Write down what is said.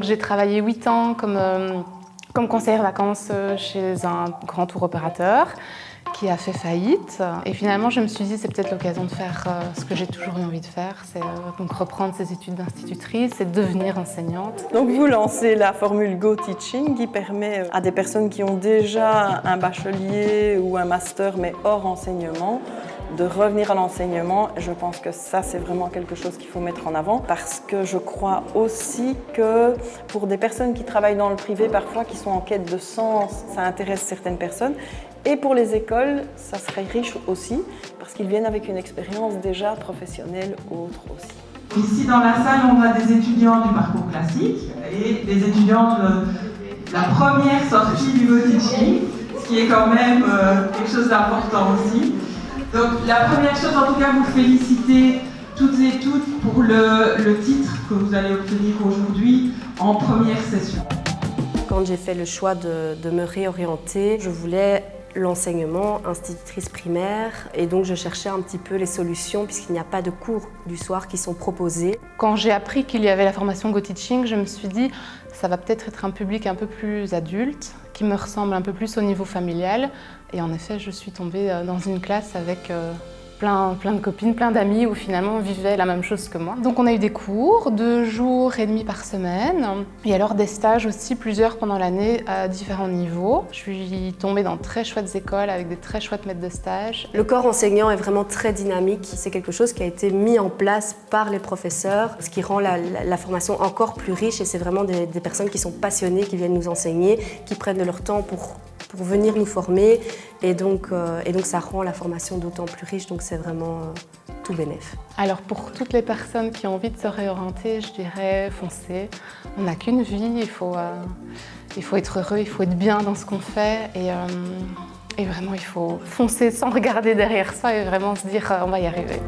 J'ai travaillé 8 ans comme conseillère vacances chez un grand tour opérateur qui a fait faillite. Et finalement, je me suis dit, c'est peut-être l'occasion de faire ce que j'ai toujours eu envie de faire, c'est donc reprendre ces études d'institutrice et devenir enseignante. Donc vous lancez la formule Go Teaching qui permet à des personnes qui ont déjà un bachelier ou un master mais hors enseignement de revenir à l'enseignement. Je pense que ça, c'est vraiment quelque chose qu'il faut mettre en avant parce que je crois aussi que pour des personnes qui travaillent dans le privé, parfois qui sont en quête de sens, ça intéresse certaines personnes. Et pour les écoles, ça serait riche aussi parce qu'ils viennent avec une expérience déjà professionnelle ou autre aussi. Ici dans la salle, on a des étudiants du parcours classique et des étudiants de la première sortie du Go Teaching, ce qui est quand même quelque chose d'important aussi. Donc la première chose, en tout cas, vous féliciter toutes et toutes pour le titre que vous allez obtenir aujourd'hui en première session. Quand j'ai fait le choix de me réorienter, je voulais l'enseignement, institutrice primaire, et donc je cherchais un petit peu les solutions puisqu'il n'y a pas de cours du soir qui sont proposés. Quand j'ai appris qu'il y avait la formation Go Teaching, je me suis dit ça va peut-être être un public un peu plus adulte, qui me ressemble un peu plus au niveau familial. Et en effet, je suis tombée dans une classe avec plein de copines, plein d'amis où finalement on vivait la même chose que moi. Donc on a eu des cours, 2 jours et demi par semaine, et alors des stages aussi, plusieurs pendant l'année à différents niveaux. Je suis tombée dans de très chouettes écoles avec des très chouettes maîtres de stage. Le corps enseignant est vraiment très dynamique. C'est quelque chose qui a été mis en place par les professeurs, ce qui rend la formation encore plus riche, et c'est vraiment des personnes qui sont passionnées, qui viennent nous enseigner, qui prennent de leur temps pour venir nous former, et donc ça rend la formation d'autant plus riche, donc c'est vraiment tout bénef. Alors pour toutes les personnes qui ont envie de se réorienter, je dirais foncez. On n'a qu'une vie, il faut être heureux, il faut être bien dans ce qu'on fait, et vraiment il faut foncer sans regarder derrière soi et vraiment se dire on va y arriver.